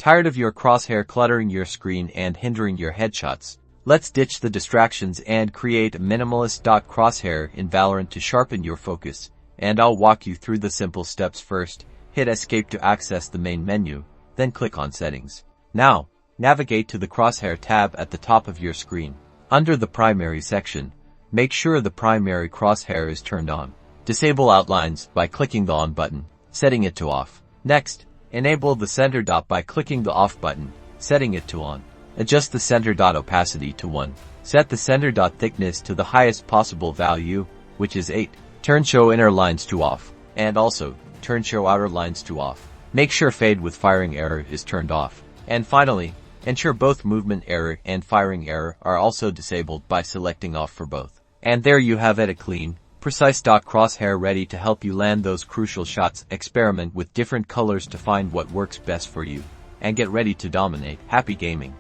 Tired of your crosshair cluttering your screen and hindering your headshots? Let's ditch the distractions and create a minimalist dot crosshair in Valorant to sharpen your focus. And I'll walk you through the simple steps first. Hit escape to access the main menu, then click on settings. Now, navigate to the Crosshair tab at the top of your screen. Under the primary section, make sure the primary crosshair is turned on. Disable outlines by clicking the on button, setting it to off. Next, enable the center dot by clicking the off button, setting it to on. Adjust the center dot opacity to 1. Set the center dot thickness to the highest possible value, which is 8. Turn show inner lines to off, and also, turn show outer lines to off. Make sure fade with firing error is turned off. And finally, ensure both movement error and firing error are also disabled by selecting off for both. And there you have it, a clean, precise dot crosshair ready to help you land those crucial shots. Experiment with different colors to find what works best for you. And get ready to dominate. Happy gaming.